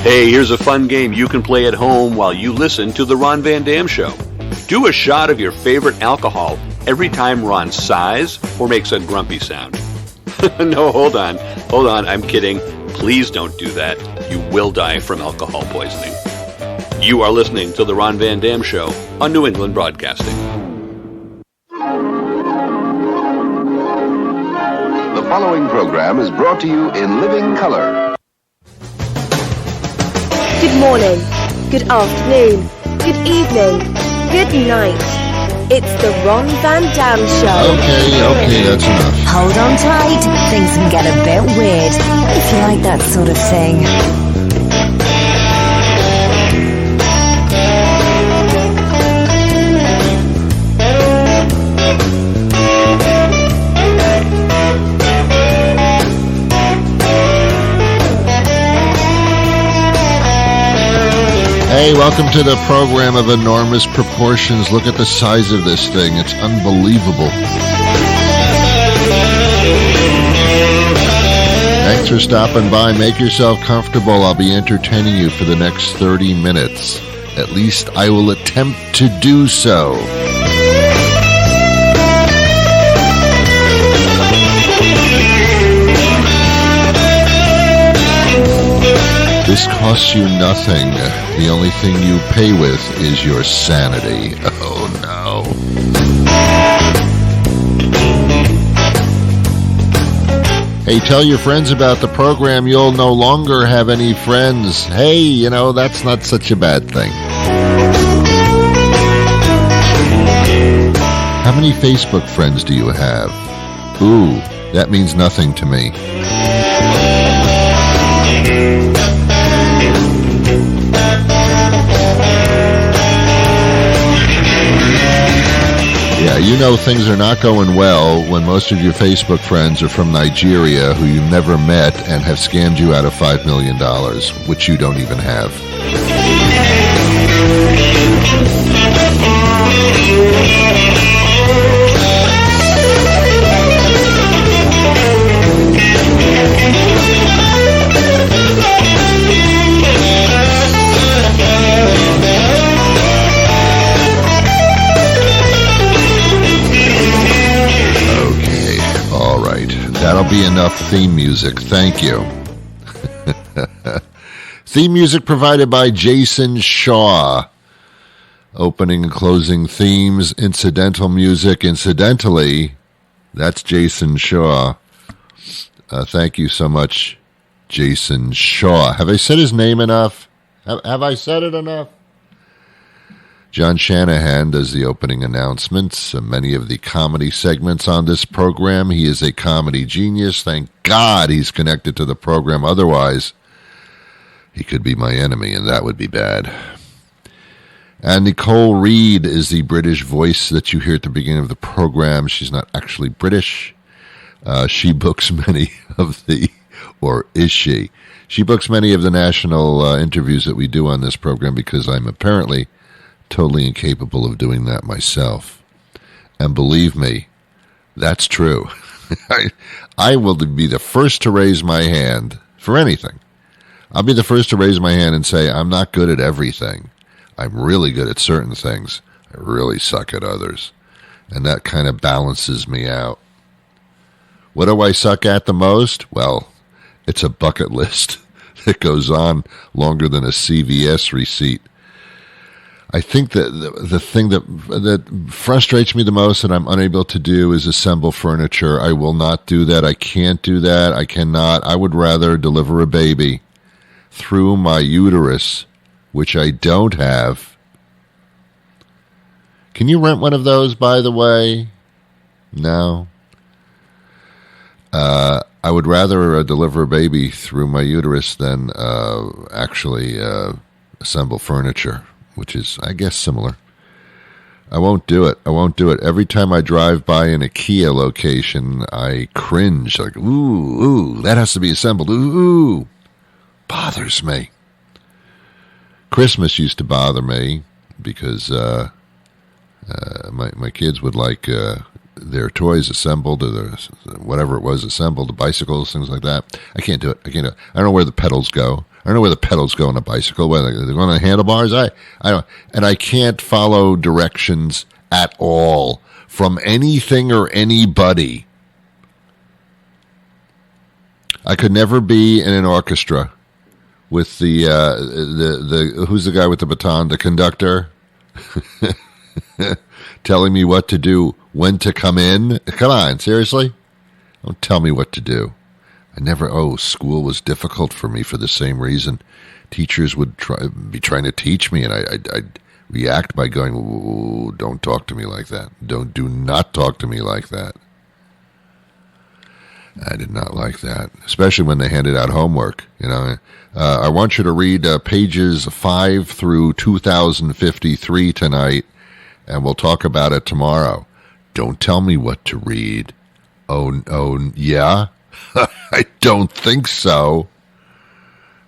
Hey, here's a fun game you can play at home while you listen to The Ron Van Dam Show. Do a shot of your favorite alcohol every time Ron sighs or makes a grumpy sound. No, hold on, I'm kidding. Please don't do that. You will die from alcohol poisoning. You are listening to The Ron Van Dam Show on New England Broadcasting. The following program is brought to you in living color. Good morning, good afternoon, good evening, good night. It's the Ron Van Dam Show. Okay, that's enough. Hold on tight, things can get a bit weird, if you like that sort of thing. Hey, welcome to the program of enormous proportions. Look at the size of this thing. It's unbelievable. Thanks for stopping by. Make yourself comfortable. I'll be entertaining you for the next 30 minutes. At least I will attempt to do so. This costs you nothing. The only thing you pay with is your sanity. Oh, no. Hey, tell your friends about the program. You'll no longer have any friends. Hey, you know, that's not such a bad thing. How many Facebook friends do you have? Ooh, that means nothing to me. Yeah, you know things are not going well when most of your Facebook friends are from Nigeria who you've never met and have scammed you out of $5 million, which you don't even have. That'll be enough theme music. Thank you. Theme music provided by Jason Shaw. Opening and closing themes, incidental music. Incidentally, that's Jason Shaw. Thank you so much, Jason Shaw. Have I said his name enough? Have I said it enough? John Shanahan does the opening announcements, many of the comedy segments on this program. He is a comedy genius. Thank God he's connected to the program. Otherwise, he could be my enemy, and that would be bad. And Nicole Reed is the British voice that you hear at the beginning of the program. She's not actually British. She books many of the, or is she? She books many of the national interviews that we do on this program because I'm apparently totally incapable of doing that myself. And believe me, that's true. I will be the first to raise my hand for anything. I'll be the first to raise my hand and say, I'm not good at everything. I'm really good at certain things. I really suck at others. And that kind of balances me out. What do I suck at the most? Well, it's a bucket list that goes on longer than a CVS receipt. I think that the thing that frustrates me the most that I'm unable to do is assemble furniture. I will not do that. I can't do that. I cannot. I would rather deliver a baby through my uterus, which I don't have. Can you rent one of those, by the way? No. I would rather deliver a baby through my uterus than actually assemble furniture, which is, I guess, similar. I won't do it. Every time I drive by an IKEA location, I cringe. Like, ooh, that has to be assembled. Ooh. Bothers me. Christmas used to bother me because my kids would like their toys assembled, or whatever it was assembled, the bicycles, things like that. I can't do it. I don't know where the pedals go. I don't know where the pedals go on a bicycle. Whether they're going on the handlebars, I don't. And I can't follow directions at all from anything or anybody. I could never be in an orchestra with the who's the guy with the baton, the conductor, telling me what to do, when to come in. Come on, seriously? Don't tell me what to do. School was difficult for me for the same reason. Teachers would be trying to teach me, and I'd react by going, "Ooh, don't talk to me like that. Do not talk to me like that." I did not like that, especially when they handed out homework. I want you to read pages 5 through 2053 tonight, and we'll talk about it tomorrow. Don't tell me what to read. Oh, yeah? I don't think so.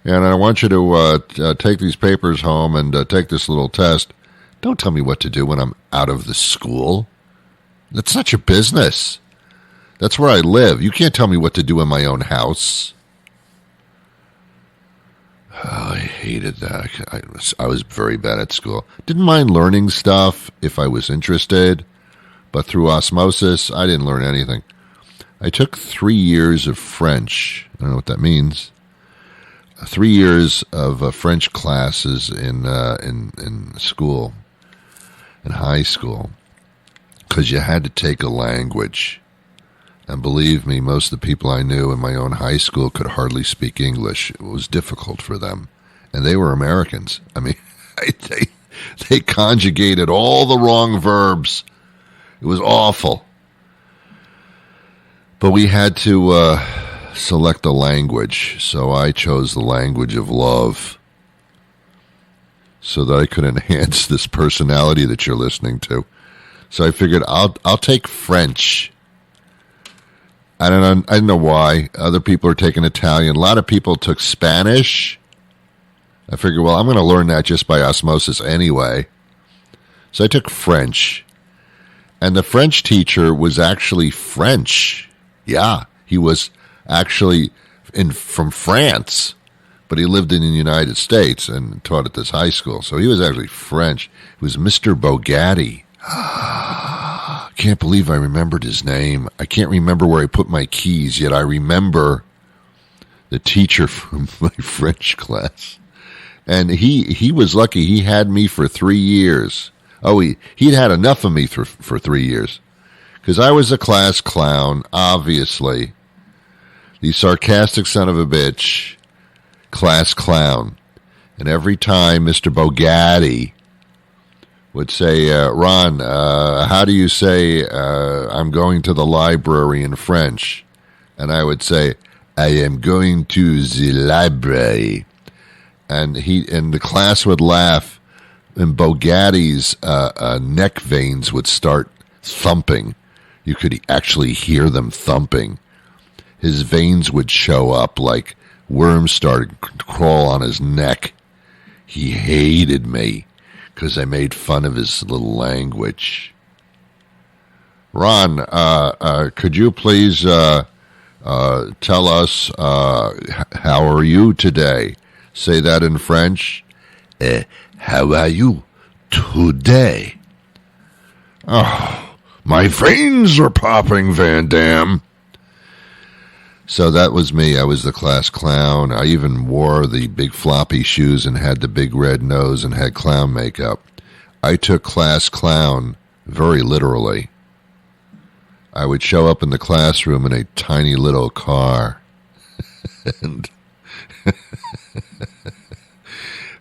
And I want you to take these papers home and take this little test. Don't tell me what to do when I'm out of the school. That's not your business. That's where I live. You can't tell me what to do in my own house. Oh, I hated that. I was very bad at school. Didn't mind learning stuff if I was interested, but through osmosis, I didn't learn anything. I took 3 years of French. I don't know what that means. 3 years of French classes in school, in high school, because you had to take a language. And believe me, most of the people I knew in my own high school could hardly speak English. It was difficult for them. And they were Americans. I mean, they conjugated all the wrong verbs. It was awful. But we had to select a language, so I chose the language of love so that I could enhance this personality that you're listening to. So I figured I'll take French. I don't know why. Other people are taking Italian. A lot of people took Spanish. I figured, well, I'm going to learn that just by osmosis anyway. So I took French. And the French teacher was actually French. Yeah, he was actually from France, but he lived in the United States and taught at this high school. So he was actually French. He was Mr. Bogatti. Can't believe I remembered his name. I can't remember where I put my keys, yet I remember the teacher from my French class. And he was lucky. He had me for 3 years. Oh, he'd had enough of me for 3 years. Because I was a class clown, obviously. The sarcastic son of a bitch, class clown. And every time Mr. Bogatti would say, Ron, how do you say I'm going to the library in French? And I would say, I am going to the library. And the class would laugh, and Bogatti's neck veins would start thumping. You could actually hear them thumping. His veins would show up like worms started to crawl on his neck. He hated me because I made fun of his little language. Ron, could you please tell us how are you today? Say that in French. How are you today? Oh, my veins are popping, Van Damme. So that was me. I was the class clown. I even wore the big floppy shoes and had the big red nose and had clown makeup. I took class clown very literally. I would show up in the classroom in a tiny little car. And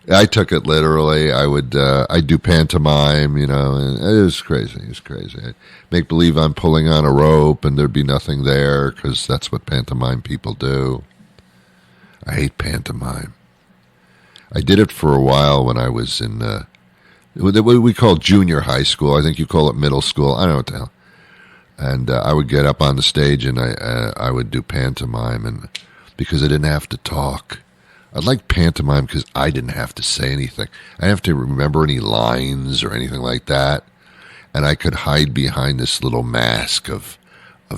I took it literally. I'd do pantomime, and it was crazy. It was crazy. I'd make believe I'm pulling on a rope and there'd be nothing there because that's what pantomime people do. I hate pantomime. I did it for a while when I was in what we call junior high school. I think you call it middle school. I don't know what the hell. And I would get up on the stage and I would do pantomime, and because I didn't have to talk. I liked pantomime because I didn't have to say anything. I didn't have to remember any lines or anything like that. And I could hide behind this little mask of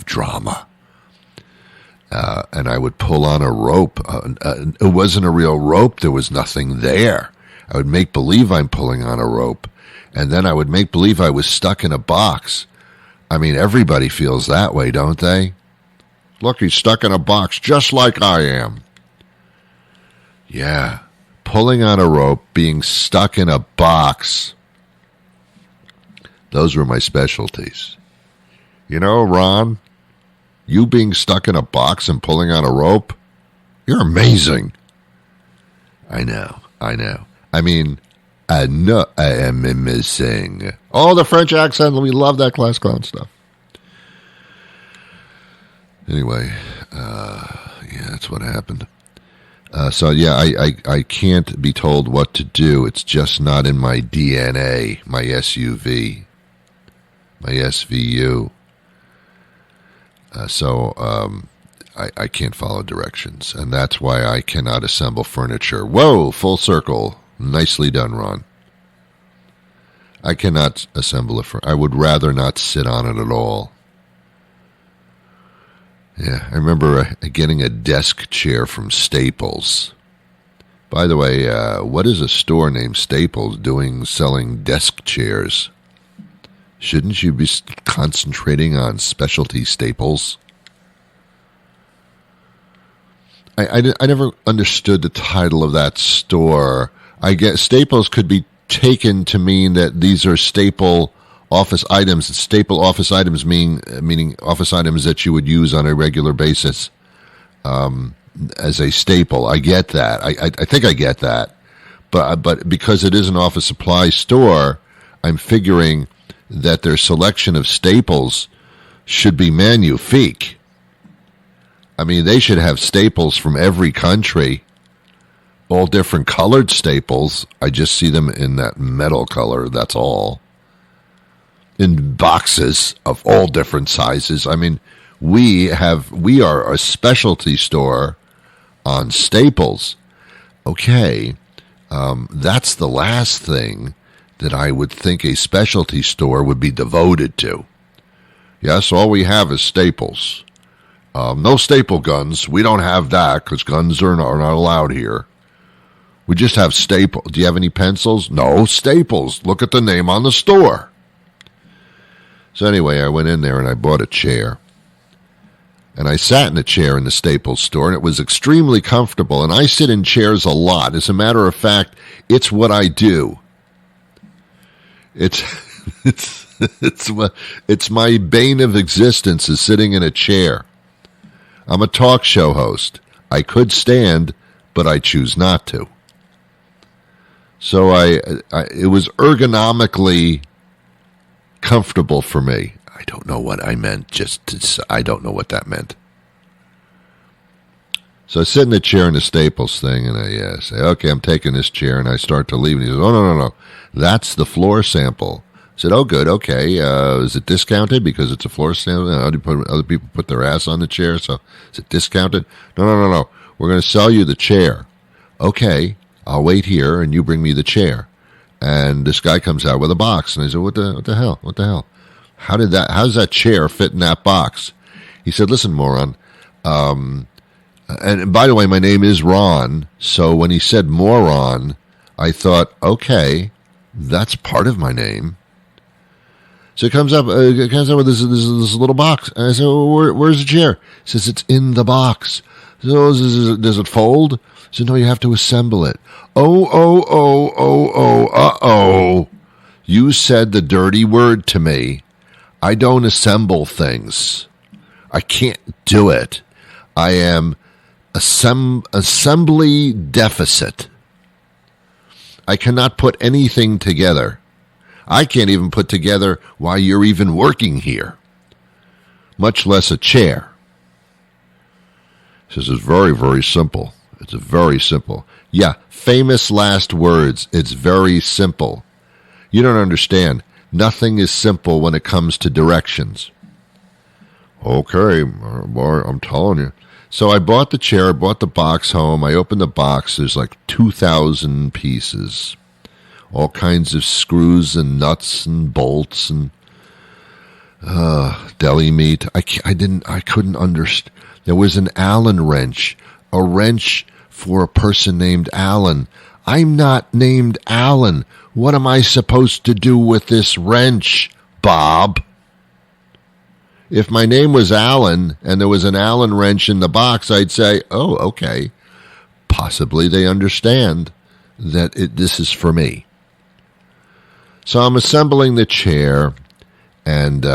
drama. and I would pull on a rope. It wasn't a real rope. There was nothing there. I would make believe I'm pulling on a rope, and then I would make believe I was stuck in a box. I mean, everybody feels that way, don't they? Look, he's stuck in a box just like I am. Yeah, pulling on a rope, being stuck in a box. Those were my specialties. You know, Ron, you being stuck in a box and pulling on a rope, you're amazing. I know. I mean, I know I am missing. Oh, the French accent, we love that class clown stuff. Anyway, yeah, that's what happened. So, yeah, I can't be told what to do. It's just not in my DNA, my SUV, my SVU. I can't follow directions, and that's why I cannot assemble furniture. Whoa, full circle. Nicely done, Ron. I cannot assemble I would rather not sit on it at all. Yeah, I remember getting a desk chair from Staples. By the way, what is a store named Staples selling desk chairs? Shouldn't you be concentrating on specialty staples? I never understood the title of that store. I guess Staples could be taken to mean that these are staple office items. Staple office items meaning office items that you would use on a regular basis as a staple. I get that. I think I get that. But because it is an office supply store, I'm figuring that their selection of staples should be magnifique. I mean, they should have staples from every country, all different colored staples. I just see them in that metal color, that's all. In boxes of all different sizes. I mean, we are a specialty store on staples. Okay, that's the last thing that I would think a specialty store would be devoted to. Yes, all we have is staples. No staple guns. We don't have that because guns are not allowed here. We just have staples. Do you have any pencils? No, staples. Look at the name on the store. So anyway, I went in there and I bought a chair. And I sat in a chair in the Staples store, and it was extremely comfortable. And I sit in chairs a lot. As a matter of fact, it's what I do. It's my bane of existence is sitting in a chair. I'm a talk show host. I could stand, but I choose not to. So it was ergonomically comfortable for me. I don't know what I meant. I don't know what that meant. So I sit in the chair in the Staples thing, and I say, okay, I'm taking this chair, and I start to leave. And he says, oh, no. That's the floor sample. I said, oh, good, okay. Is it discounted because it's a floor sample? Other people put their ass on the chair, so is it discounted? No. We're going to sell you the chair. Okay, I'll wait here, and you bring me the chair. And this guy comes out with a box, and I said, what the hell? How does that chair fit in that box? He said, listen, moron. And by the way, my name is Ron, so when he said moron, I thought, okay, that's part of my name. So it comes up with this little box. And I said, well, where's the chair? He says, it's in the box. So does it fold? I said, no, you have to assemble it. Oh. You said the dirty word to me. I don't assemble things. I can't do it. I am assembly deficit. I cannot put anything together. I can't even put together why you're even working here, much less a chair. He says it's very, very simple. It's very simple. Yeah, famous last words. It's very simple. You don't understand. Nothing is simple when it comes to directions. Okay, boy, I'm telling you. So I bought the chair, I bought the box home. I opened the box. There's like 2,000 pieces. All kinds of screws and nuts and bolts and Deli meat. I couldn't understand. There was an Allen wrench, a wrench for a person named Allen. I'm not named Allen. What am I supposed to do with this wrench, Bob? If my name was Allen and there was an Allen wrench in the box, I'd say, oh, okay. Possibly they understand that this is for me. So I'm assembling the chair, and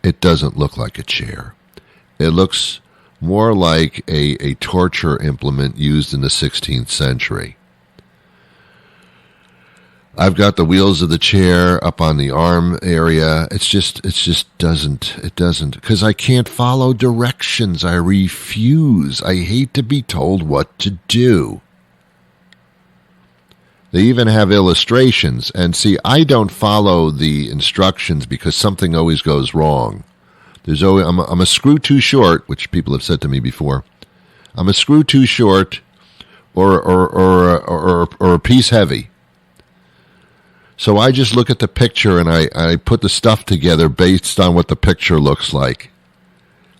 it doesn't look like a chair. It looks more like a torture implement used in the 16th century. I've got the wheels of the chair up on the arm area. It just doesn't, because I can't follow directions. I refuse. I hate to be told what to do. They even have illustrations. And see, I don't follow the instructions because something always goes wrong. There's always, I'm a screw too short, which people have said to me before. I'm a screw too short or a piece heavy. So I just look at the picture and I put the stuff together based on what the picture looks like.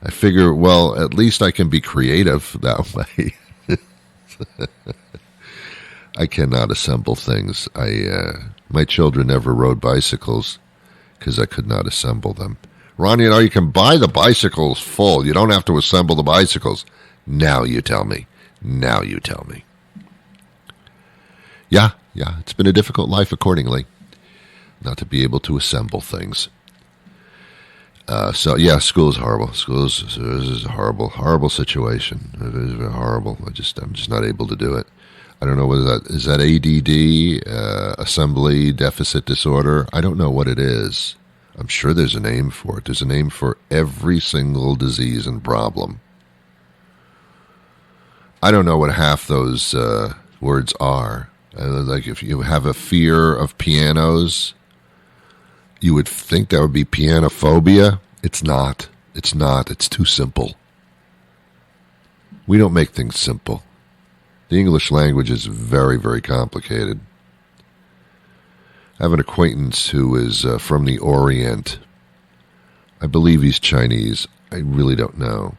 I figure, well, at least I can be creative that way. I cannot assemble things. My children never rode bicycles because I could not assemble them. Ron, you can buy the bicycles full. You don't have to assemble the bicycles. Now you tell me. Yeah, it's been a difficult life accordingly, not to be able to assemble things. School is horrible. School is a horrible situation. It is horrible. I'm just not able to do it. I don't know whether is that ADD, assembly deficit disorder. I don't know what it is. I'm sure there's a name for it. There's a name for every single disease and problem. I don't know what half those words are. Like if you have a fear of pianos, you would think that would be pianophobia. It's not. It's too simple. We don't make things simple. The English language is very, very complicated. I have an acquaintance who is from the Orient. I believe he's Chinese. I really don't know.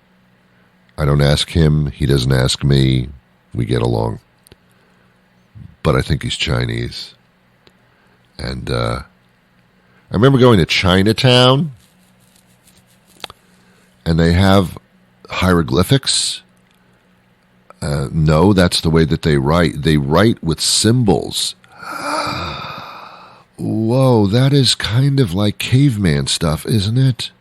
I don't ask him. He doesn't ask me. We get along. But I think he's Chinese. And I remember going to Chinatown, and they have hieroglyphics. No, that's the way that they write. They write with symbols. Whoa, that is kind of like caveman stuff, isn't it?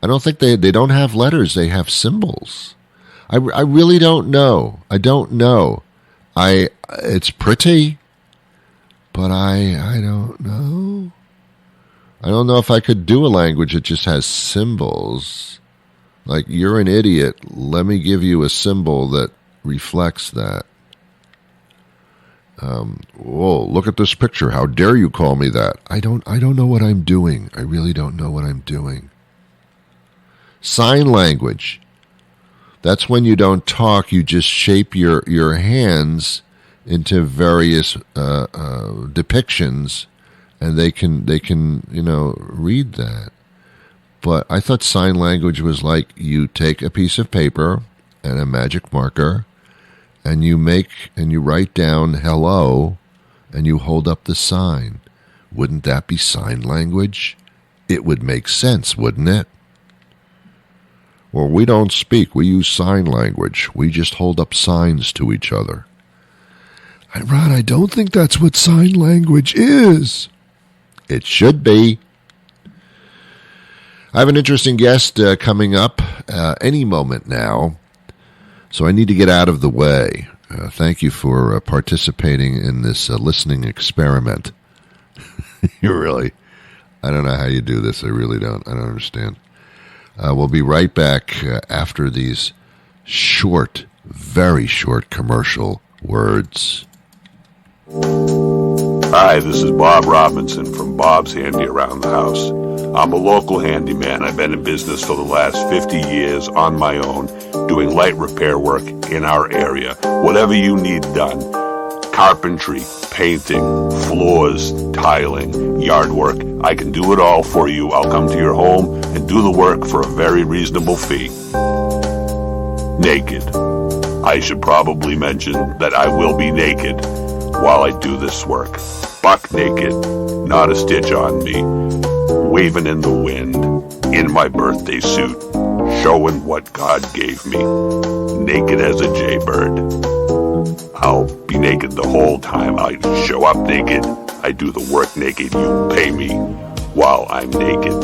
I don't think they don't have letters. They have symbols. I really don't know. I don't know. It's pretty, but I don't know. I don't know if I could do a language that just has symbols. Like, you're an idiot. Let me give you a symbol that reflects that. Whoa, look at this picture. How dare you call me that? I don't know what I'm doing. I really don't know what I'm doing. Sign language. That's when you don't talk, you just shape your hands into various depictions, and they can read that. But I thought sign language was like you take a piece of paper and a magic marker, and you write down hello, and you hold up the sign. Wouldn't that be sign language? It would make sense, wouldn't it? Well, we don't speak. We use sign language. We just hold up signs to each other. Ron, I don't think that's what sign language is. It should be. I have an interesting guest coming up any moment now, so I need to get out of the way. Thank you for participating in this listening experiment. You really, I don't know how you do this. I really don't. I don't understand. We'll be right back after these short, very short commercial words. Hi, this is Bob Robinson from Bob's Handy Around the House. I'm a local handyman. I've been in business for the last 50 years on my own, doing light repair work in our area. Whatever you need done, carpentry, painting, floors, tiling, yard work, I can do it all for you. I'll come to your home and do the work for a very reasonable fee. Naked. I should probably mention that I will be naked while I do this work. Buck naked, not a stitch on me, waving in the wind, in my birthday suit, showing what God gave me, naked as a jaybird. I'll be naked the whole time. I show up naked, I do the work naked, you pay me while I'm naked.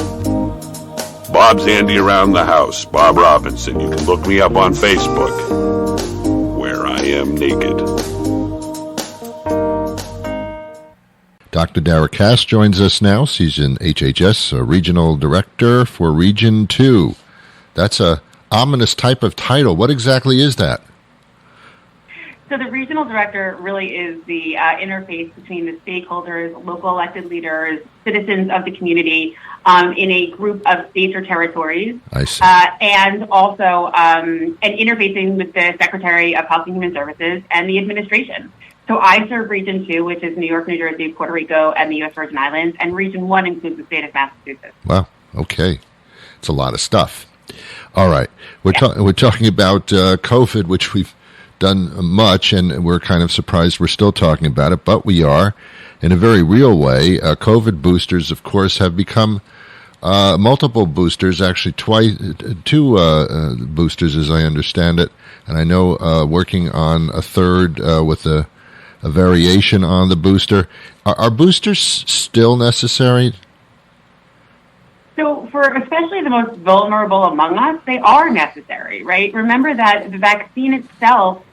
Bob's Andy Around the House, Bob Robinson. You can look me up on Facebook, where I am naked. Dr. Dara Kass joins us now. She's in HHS, a regional director for Region 2. That's a ominous type of title. What exactly is that? So the regional director really is the interface between the stakeholders, local elected leaders, citizens of the community in a group of states or territories. I see. And also and interfacing with the Secretary of Health and Human Services and the administration. So I serve Region 2, which is New York, New Jersey, Puerto Rico, and the U.S. Virgin Islands, and Region 1 includes the state of Massachusetts. Wow, okay. It's a lot of stuff. All right. We're talking about COVID, which we've done much, and we're kind of surprised we're still talking about it, but we are in a very real way. COVID boosters, of course, have become multiple boosters, actually two boosters, as I understand it, and I know working on a third with a variation on the booster. Are boosters still necessary? So for especially the most vulnerable among us, they are necessary, right? Remember that the vaccine itself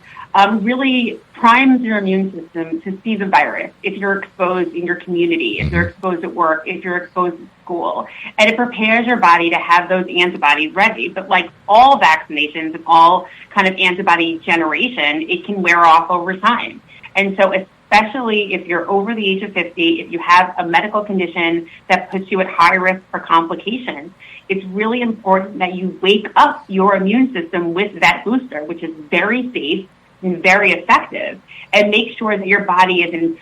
really primes your immune system to see the virus if you're exposed in your community, if you're exposed at work, if you're exposed at school. And it prepares your body to have those antibodies ready. But like all vaccinations and all kind of antibody generation, it can wear off over time. And so especially if you're over the age of 50, if you have a medical condition that puts you at high risk for complications, it's really important that you wake up your immune system with that booster, which is very safe and very effective, and make sure that your body is in,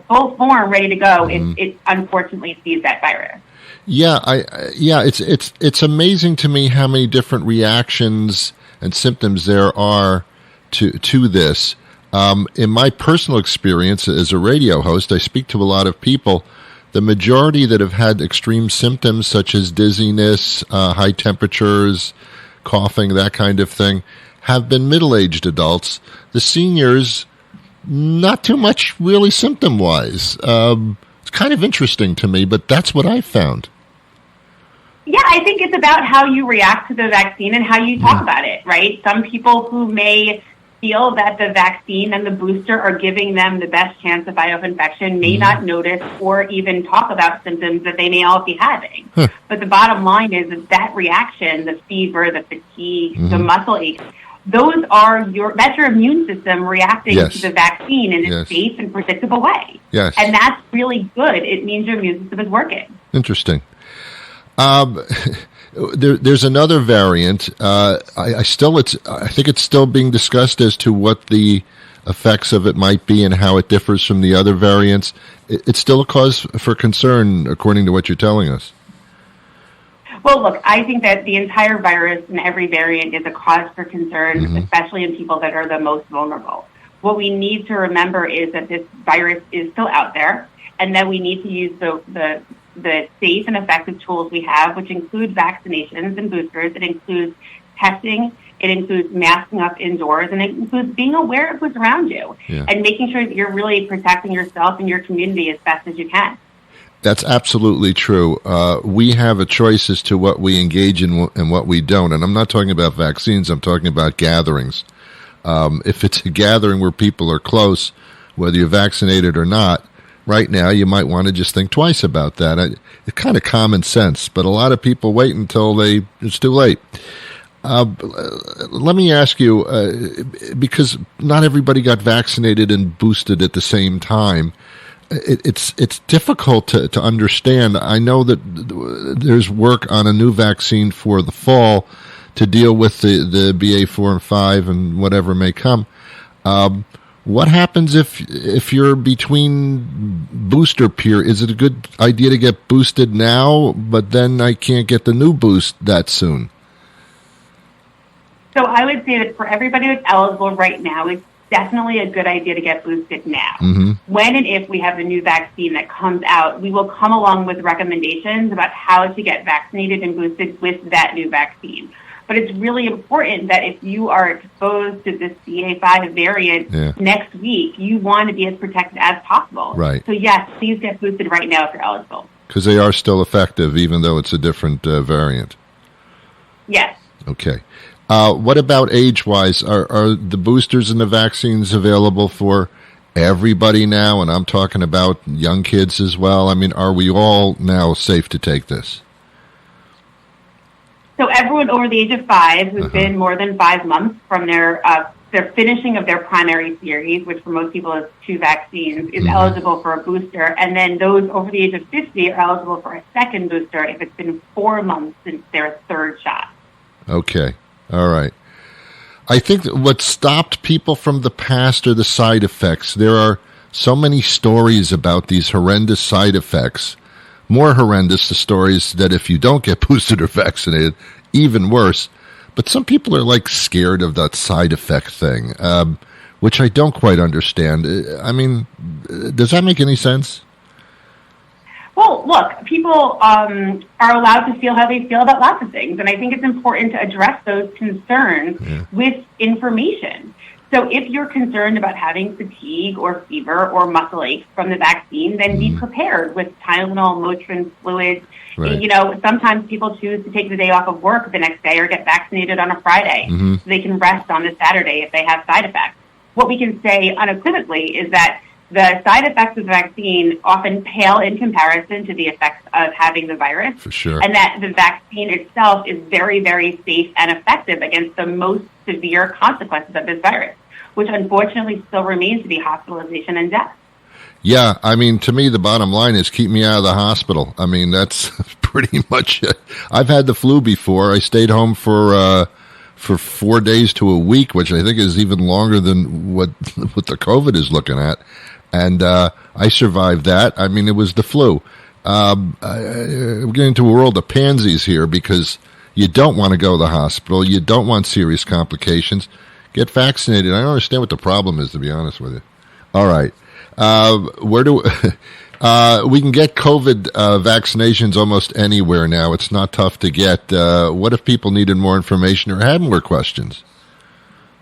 full form, ready to go if it unfortunately sees that virus. Yeah, it's amazing to me how many different reactions and symptoms there are to this. In my personal experience as a radio host, I speak to a lot of people. The majority that have had extreme symptoms such as dizziness, high temperatures, coughing, that kind of thing, have been middle-aged adults. The seniors, not too much really symptom-wise. It's kind of interesting to me, but that's what I found. Yeah, I think it's about how you react to the vaccine and how you talk about it, right? Some people who may feel that the vaccine and the booster are giving them the best chance of infection may not notice or even talk about symptoms that they may all be having. But the bottom line is that reaction, the fever, the fatigue, the muscle aches, that's your immune system reacting to the vaccine in a safe and predictable way. Yes. And that's really good. It means your immune system is working. Interesting. There's another variant. I think it's still being discussed as to what the effects of it might be and how it differs from the other variants. It's still a cause for concern, according to what you're telling us. Well, look, I think that the entire virus and every variant is a cause for concern, especially in people that are the most vulnerable. What we need to remember is that this virus is still out there, and that we need to use the safe and effective tools we have, which include vaccinations and boosters. It includes testing. It includes masking up indoors, and it includes being aware of who's around you and making sure that you're really protecting yourself and your community as best as you can. That's absolutely true. We have a choice as to what we engage in and what we don't. And I'm not talking about vaccines. I'm talking about gatherings. If it's a gathering where people are close, whether you're vaccinated or not, right now you might want to just think twice about that. It's kind of common sense, but a lot of people wait until it's too late. Let me ask you, because not everybody got vaccinated and boosted at the same time, it's difficult to understand. I know that there's work on a new vaccine for the fall to deal with the BA4 and 5 and whatever may come. What happens if you're between booster period? Is it a good idea to get boosted now, but then I can't get the new boost that soon? So I would say that for everybody that's eligible right now, it's definitely a good idea to get boosted now. Mm-hmm. When and if we have a new vaccine that comes out, we will come along with recommendations about how to get vaccinated and boosted with that new vaccine. But it's really important that if you are exposed to this BA.5 variant next week, you want to be as protected as possible. Right. So yes, please get boosted right now if you're eligible. Because they are still effective, even though it's a different variant. Yes. Okay. What about age-wise? Are the boosters and the vaccines available for everybody now? And I'm talking about young kids as well. I mean, are we all now safe to take this? So everyone over the age of 5 who's been more than 5 months from their finishing of their primary series, which for most people is 2 vaccines, is eligible for a booster. And then those over the age of 50 are eligible for a second booster if it's been 4 months since their 3rd shot. Okay. All right. I think that what stopped people from the past are the side effects. There are so many stories about these horrendous side effects. More horrendous the stories that if you don't get boosted or vaccinated, even worse. But some people are like scared of that side effect thing, which I don't quite understand. I mean, does that make any sense? Well, look, people are allowed to feel how they feel about lots of things, and I think it's important to address those concerns with information. So if you're concerned about having fatigue or fever or muscle aches from the vaccine, then be prepared with Tylenol, Motrin fluids. Right. You know, sometimes people choose to take the day off of work the next day or get vaccinated on a Friday so they can rest on the Saturday if they have side effects. What we can say unequivocally is that the side effects of the vaccine often pale in comparison to the effects of having the virus. For sure. And that the vaccine itself is very, very safe and effective against the most severe consequences of this virus, which unfortunately still remains to be hospitalization and death. Yeah, I mean, to me, the bottom line is keep me out of the hospital. I mean, that's pretty much it. I've had the flu before. I stayed home for 4 days to a week, which I think is even longer than what the COVID is looking at. And I survived that. I mean, it was the flu. We're getting into a world of pansies here because you don't want to go to the hospital. You don't want serious complications. Get vaccinated. I don't understand what the problem is, to be honest with you. All right. Where do we can get COVID vaccinations almost anywhere now. It's not tough to get. What if people needed more information or had more questions?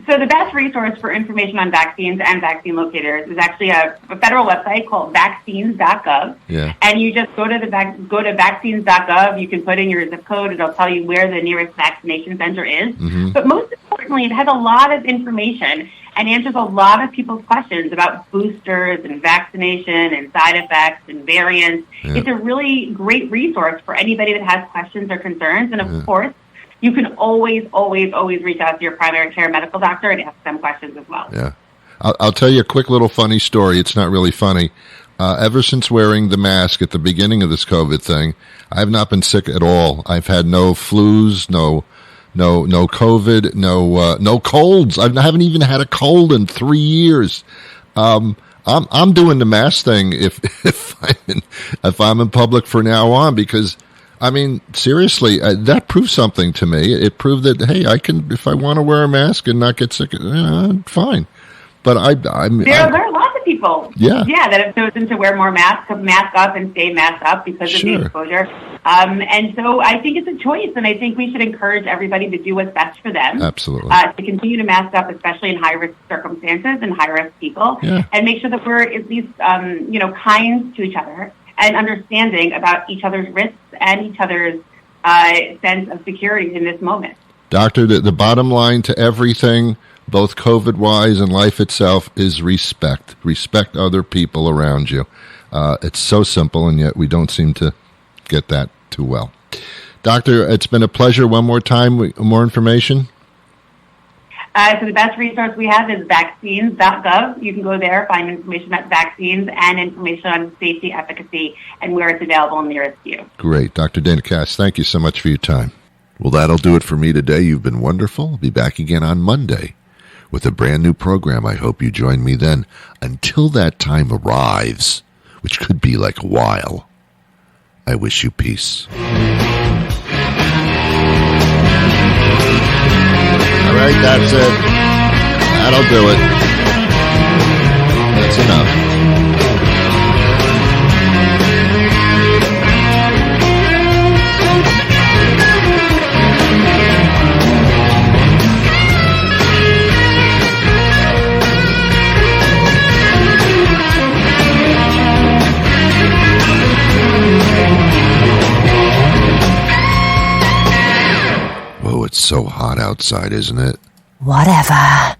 So the best resource for information on vaccines and vaccine locators is actually a federal website called vaccines.gov. Yeah. And you just go to vaccines.gov. You can put in your zip code. It'll tell you where the nearest vaccination center is. But most importantly, it has a lot of information and answers a lot of people's questions about boosters and vaccination and side effects and variants. Yeah. It's a really great resource for anybody that has questions or concerns. And of course, you can always reach out to your primary care medical doctor and ask them questions as well. Yeah. I'll tell you a quick little funny story. It's not really funny. Ever since wearing the mask at the beginning of this COVID thing, I have not been sick at all. I've had no flus, no COVID, no colds. I haven't even had a cold in 3 years. I'm doing the mask thing if I'm in public from now on because I mean seriously that proved something to me. It proved that hey, I can if I want to wear a mask and not get sick, fine. But there are lots of people, that have chosen to wear more mask up and stay masked up because of the exposure. And so I think it's a choice, and I think we should encourage everybody to do what's best for them. Absolutely. To continue to mask up, especially in high-risk circumstances and high-risk people, and make sure that we're at least, kind to each other and understanding about each other's risks and each other's sense of security in this moment. Doctor, the bottom line to everything, both COVID-wise and life itself, is respect. Respect other people around you. It's so simple, and yet we don't seem to get that too well. Doctor, it's been a pleasure. One more time, more information? So the best resource we have is vaccines.gov. You can go there, find information about vaccines and information on safety, efficacy, and where it's available nearest you. Great. Dr. Dara Kass, thank you so much for your time. Well, that'll do it for me today. You've been wonderful. I'll be back again on Monday with a brand new program. I hope you join me then. Until that time arrives, which could be like a while, I wish you peace. All right, that's it. That'll do it. That's enough. Whoa, it's so hot outside, isn't it? Whatever.